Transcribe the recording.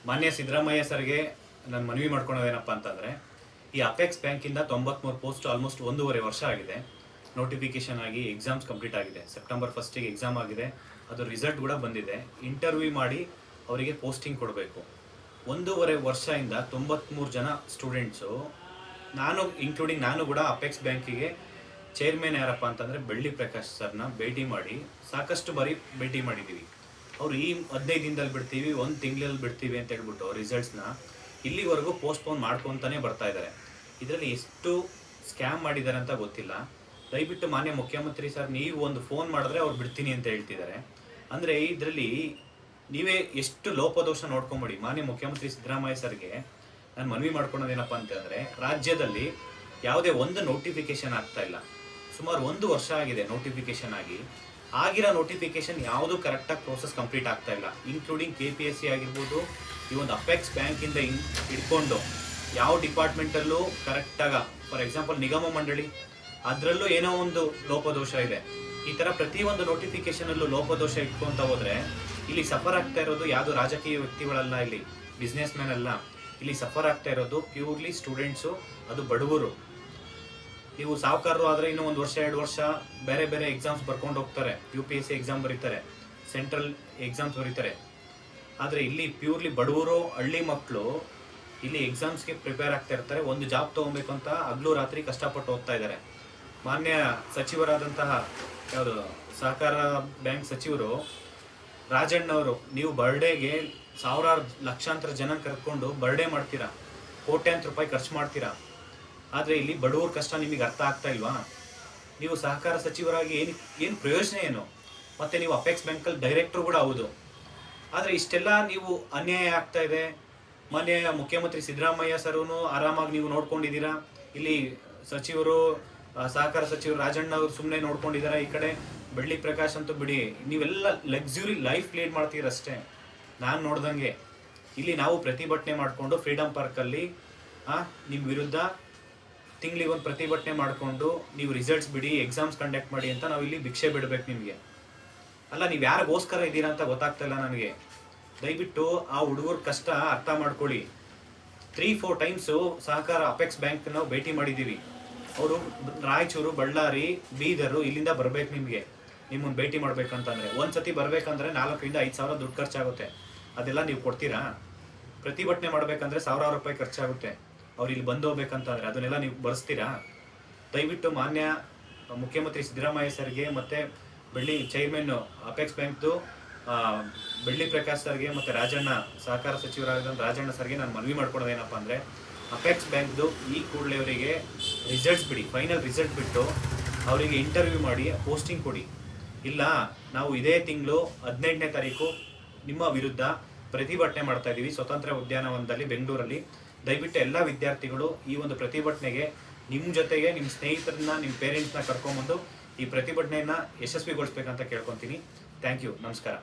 ಮಾನ್ಯ ಸಿದ್ದರಾಮಯ್ಯ ಸರ್ಗೆ ನಾನು ಮನವಿ ಮಾಡ್ಕೊಳೋದೇನಪ್ಪ ಅಂತಂದರೆ, ಈ ಅಪೆಕ್ಸ್ ಬ್ಯಾಂಕಿಂದ 93 ಪೋಸ್ಟ್ ಆಲ್ಮೋಸ್ಟ್ 1.5 ವರ್ಷ ಆಗಿದೆ. ನೋಟಿಫಿಕೇಶನ್ ಆಗಿ ಎಕ್ಸಾಮ್ಸ್ ಕಂಪ್ಲೀಟ್ ಆಗಿದೆ. ಸೆಪ್ಟೆಂಬರ್ 1 ಎಕ್ಸಾಮ್ ಆಗಿದೆ. ಅದು ರಿಸಲ್ಟ್ ಕೂಡ ಬಂದಿದೆ. ಇಂಟರ್ವ್ಯೂ ಮಾಡಿ ಅವರಿಗೆ ಪೋಸ್ಟಿಂಗ್ ಕೊಡಬೇಕು. 1.5 ವರ್ಷದಿಂದ 93 ಜನ ಸ್ಟೂಡೆಂಟ್ಸು, ನಾನು ಕೂಡ ಅಪೆಕ್ಸ್ ಬ್ಯಾಂಕಿಗೆ ಚೇರ್ಮನ್ ಯಾರಪ್ಪ ಅಂತಂದರೆ ಬೆಳ್ಳಿ ಪ್ರಕಾಶ್ ಸರ್ನ ಭೇಟಿ ಮಾಡಿ ಸಾಕಷ್ಟು ಬಾರಿ ಭೇಟಿ ಮಾಡಿದ್ದೀವಿ. ಅವರು ಈ 15 ದಿನದಲ್ಲಿ ಬಿಡ್ತೀವಿ, 1 ತಿಂಗಳಲ್ಲಿ ಬಿಡ್ತೀವಿ ಅಂತ ಹೇಳ್ಬಿಟ್ಟು ರಿಸಲ್ಟ್ಸ್ನ ಇಲ್ಲಿವರೆಗೂ ಪೋಸ್ಟ್ಪೋನ್ ಮಾಡ್ಕೊತಾನೆ ಬರ್ತಾ ಇದ್ದಾರೆ. ಇದರಲ್ಲಿ ಎಷ್ಟು ಸ್ಕ್ಯಾಮ್ ಮಾಡಿದ್ದಾರೆ ಅಂತ ಗೊತ್ತಿಲ್ಲ. ದಯವಿಟ್ಟು ಮಾನ್ಯ ಮುಖ್ಯಮಂತ್ರಿ ಸರ್, ನೀವು ಒಂದು ಫೋನ್ ಮಾಡಿದ್ರೆ ಅವ್ರು ಬಿಡ್ತೀನಿ ಅಂತ ಹೇಳ್ತಿದ್ದಾರೆ. ಅಂದರೆ ಇದರಲ್ಲಿ ನೀವೇ ಎಷ್ಟು ಲೋಪದೋಷ ನೋಡ್ಕೊಂಬಿಡಿ. ಮಾನ್ಯ ಮುಖ್ಯಮಂತ್ರಿ ಸಿದ್ದರಾಮಯ್ಯ ಸರ್ಗೆ ನಾನು ಮನವಿ ಮಾಡ್ಕೊಳೋದೇನಪ್ಪ ಅಂತಂದರೆ, ರಾಜ್ಯದಲ್ಲಿ ಯಾವುದೇ ಒಂದು ನೋಟಿಫಿಕೇಶನ್ ಆಗ್ತಾ ಇಲ್ಲ. ಸುಮಾರು 1 ವರ್ಷ ಆಗಿದೆ ನೋಟಿಫಿಕೇಶನ್ ಆಗಿರೋ ನೋಟಿಫಿಕೇಶನ್ ಯಾವುದು ಕರೆಕ್ಟಾಗಿ ಪ್ರೋಸೆಸ್ ಕಂಪ್ಲೀಟ್ ಆಗ್ತಾ ಇಲ್ಲ. ಇನ್ಕ್ಲೂಡಿಂಗ್ KPSC ಆಗಿರ್ಬೋದು, ಈ ಒಂದು ಅಪೆಕ್ಸ್ ಬ್ಯಾಂಕಿಂದ ಹಿಡ್ಕೊಂಡು ಯಾವ ಡಿಪಾರ್ಟ್ಮೆಂಟಲ್ಲೂ ಕರೆಕ್ಟಾಗಿ, ಫಾರ್ ಎಕ್ಸಾಂಪಲ್ ನಿಗಮ ಮಂಡಳಿ, ಅದರಲ್ಲೂ ಏನೋ ಒಂದು ಲೋಪದೋಷ ಇದೆ. ಈ ಥರ ಪ್ರತಿಯೊಂದು ನೋಟಿಫಿಕೇಶನಲ್ಲೂ ಲೋಪದೋಷ ಇಟ್ಕೊತ ಹೋದರೆ ಇಲ್ಲಿ ಸಫರ್ ಆಗ್ತಾ ಇರೋದು ಯಾವುದು ರಾಜಕೀಯ ವ್ಯಕ್ತಿಗಳಲ್ಲ, ಇಲ್ಲಿ ಬಿಸ್ನೆಸ್ ಮ್ಯಾನ್ ಅಲ್ಲ. ಇಲ್ಲಿ ಸಫರ್ ಆಗ್ತಾ ಇರೋದು ಪ್ಯೂರ್ಲಿ ಸ್ಟೂಡೆಂಟ್ಸು, ಅದು ಬಡವರು. ನೀವು ಸಾಹುಕಾರರು ಆದರೆ ಇನ್ನೂ 1 ವರ್ಷ 2 ವರ್ಷ ಬೇರೆ ಬೇರೆ ಎಕ್ಸಾಮ್ಸ್ ಬರ್ಕೊಂಡು ಹೋಗ್ತಾರೆ. UPSC ಎಕ್ಸಾಮ್ ಬರೀತಾರೆ, ಸೆಂಟ್ರಲ್ ಎಕ್ಸಾಮ್ಸ್ ಬರೀತಾರೆ. ಆದರೆ ಇಲ್ಲಿ ಪ್ಯೂರ್ಲಿ ಬಡವರು, ಹಳ್ಳಿ ಮಕ್ಕಳು ಇಲ್ಲಿ ಎಕ್ಸಾಮ್ಸ್ಗೆ ಪ್ರಿಪೇರ್ ಆಗ್ತಾ ಇರ್ತಾರೆ. ಒಂದು ಜಾಬ್ ತೊಗೊಬೇಕು ಅಂತ ಹಗಲು ರಾತ್ರಿ ಕಷ್ಟಪಟ್ಟು ಓದ್ತಾ ಇದ್ದಾರೆ. ಮಾನ್ಯ ಸಚಿವರಾದಂತಹ ಯಾವುದು ಸಹಕಾರ ಬ್ಯಾಂಕ್ ಸಚಿವರು ರಾಜಣ್ಣವರು, ನೀವು ಬರ್ಡೇಗೆ ಸಾವಿರಾರು ಲಕ್ಷಾಂತರ ಜನ ಕರ್ಕೊಂಡು ಬರ್ಡೇ ಮಾಡ್ತೀರಾ, ಕೋಟ್ಯಾಂತರ ರೂಪಾಯಿ ಖರ್ಚು ಮಾಡ್ತೀರಾ. ಆದರೆ ಇಲ್ಲಿ ಬಡವ್ರ ಕಷ್ಟ ನಿಮಗೆ ಅರ್ಥ ಆಗ್ತಾ ಇಲ್ವಾ? ನೀವು ಸಹಕಾರ ಸಚಿವರಾಗಿ ಏನು ಪ್ರಯೋಜನ ಏನು? ಮತ್ತು ನೀವು ಅಪೆಕ್ಸ್ ಬ್ಯಾಂಕಲ್ಲಿ ಡೈರೆಕ್ಟ್ರು ಕೂಡ ಹೌದು. ಆದರೆ ಇಷ್ಟೆಲ್ಲ ನೀವು ಅನ್ಯಾಯ ಆಗ್ತಾ ಇದೆ. ಮಾನ್ಯ ಮುಖ್ಯಮಂತ್ರಿ ಸಿದ್ದರಾಮಯ್ಯ ಸರೂ ಆರಾಮಾಗಿ ನೀವು ನೋಡ್ಕೊಂಡಿದ್ದೀರಾ. ಇಲ್ಲಿ ಸಚಿವರು, ಸಹಕಾರ ಸಚಿವರು ರಾಜಣ್ಣ ಅವರು ಸುಮ್ಮನೆ ನೋಡ್ಕೊಂಡಿದ್ದಾರೆ. ಈ ಕಡೆ ಬೆಳ್ಳಿ ಪ್ರಕಾಶ್ ಅಂತೂ ಬಿಡಿ, ನೀವೆಲ್ಲ ಲಕ್ಸುರಿ ಲೈಫ್ ಲೀಡ್ ಮಾಡ್ತೀರಷ್ಟೇ. ನಾನು ನೋಡ್ದಂಗೆ ಇಲ್ಲಿ ನಾವು ಪ್ರತಿಭಟನೆ ಮಾಡಿಕೊಂಡು ಫ್ರೀಡಮ್ ಪಾರ್ಕಲ್ಲಿ ನಿಮ್ಮ ವಿರುದ್ಧ ತಿಂಗಳಿಗೆ ಒಂದು ಪ್ರತಿಭಟನೆ ಮಾಡಿಕೊಂಡು ನೀವು ರಿಸಲ್ಟ್ಸ್ ಬಿಡಿ, ಎಕ್ಸಾಮ್ಸ್ ಕಂಡಕ್ಟ್ ಮಾಡಿ ಅಂತ ನಾವು ಇಲ್ಲಿ ಭಿಕ್ಷೆ ಬಿಡಬೇಕು ನಿಮಗೆ. ಅಲ್ಲ, ನೀವು ಯಾರಿಗೋಸ್ಕರ ಇದ್ದೀರಾ ಅಂತ ಗೊತ್ತಾಗ್ತಾ ಇಲ್ಲ ನನಗೆ. ದಯವಿಟ್ಟು ಆ ಹುಡುಗರ ಕಷ್ಟ ಅರ್ಥ ಮಾಡ್ಕೊಳ್ಳಿ. 3-4 ಟೈಮ್ಸು ಸಹಕಾರ ಅಪೆಕ್ಸ್ ಬ್ಯಾಂಕ್ ನಾವು ಭೇಟಿ ಮಾಡಿದ್ದೀವಿ. ಅವರು ರಾಯಚೂರು, ಬಳ್ಳಾರಿ, ಬೀದರು ಇಲ್ಲಿಂದ ಬರಬೇಕು. ನಿಮ್ಮನ್ನು ಭೇಟಿ ಮಾಡ್ಬೇಕಂತಂದರೆ ಒಂದು ಸತಿ ಬರಬೇಕಂದ್ರೆ 4,000 5,000 ದುಡ್ಡು ಖರ್ಚಾಗುತ್ತೆ. ಅದೆಲ್ಲ ನೀವು ಕೊಡ್ತೀರಾ? ಪ್ರತಿಭಟನೆ ಮಾಡಬೇಕಂದ್ರೆ ಸಾವಿರಾರು ರೂಪಾಯಿ ಖರ್ಚಾಗುತ್ತೆ. ಅವ್ರು ಇಲ್ಲಿ ಬಂದು ಹೋಗ್ಬೇಕಂತಂದರೆ ಅದನ್ನೆಲ್ಲ ನೀವು ಬರೆಸ್ತೀರಾ? ದಯವಿಟ್ಟು ಮಾನ್ಯ ಮುಖ್ಯಮಂತ್ರಿ ಸಿದ್ದರಾಮಯ್ಯ ಸರ್ಗೆ ಮತ್ತು ಬೆಳ್ಳಿ ಚೇರ್ಮನ್ ಅಪೆಕ್ಸ್ ಬ್ಯಾಂಕ್ದು ಬೆಳ್ಳಿ ಪ್ರಕಾಶ್ ಸರ್ಗೆ ಮತ್ತು ರಾಜಣ್ಣ, ಸಹಕಾರ ಸಚಿವರಾದ ರಾಜಣ್ಣ ಸರ್ಗೆ ನಾನು ಮನವಿ ಮಾಡ್ಕೊಡೋದೇನಪ್ಪ ಅಂದರೆ, ಅಪೆಕ್ಸ್ ಬ್ಯಾಂಕ್ದು ಈ ಕೂಡಲೇ ಅವರಿಗೆ ರಿಸಲ್ಟ್ಸ್ ಬಿಡಿ, ಫೈನಲ್ ರಿಸಲ್ಟ್ ಬಿಟ್ಟು ಅವರಿಗೆ ಇಂಟರ್ವ್ಯೂ ಮಾಡಿ ಪೋಸ್ಟಿಂಗ್ ಕೊಡಿ. ಇಲ್ಲ, ನಾವು ಇದೇ ತಿಂಗಳು 18ನೇ ತಾರೀಕು ನಿಮ್ಮ ವಿರುದ್ಧ ಪ್ರತಿಭಟನೆ ಮಾಡ್ತಾ ಇದ್ದೀವಿ ಸ್ವತಂತ್ರ ಉದ್ಯಾನವನದಲ್ಲಿ ಬೆಂಗಳೂರಲ್ಲಿ. ದಯವಿಟ್ಟು ಎಲ್ಲ ವಿದ್ಯಾರ್ಥಿಗಳು ಈ ಒಂದು ಪ್ರತಿಭಟನೆಗೆ ನಿಮ್ಮ ಜೊತೆಗೆ ನಿಮ್ಮ ಸ್ನೇಹಿತರನ್ನ, ನಿಮ್ಮ ಪೇರೆಂಟ್ಸ್ನ ಕರ್ಕೊಂಬಂದು ಈ ಪ್ರತಿಭಟನೆಯನ್ನು ಯಶಸ್ವಿಗೊಳಿಸ್ಬೇಕಂತ ಕೇಳ್ಕೊತೀನಿ. Thank you. ನಮಸ್ಕಾರ.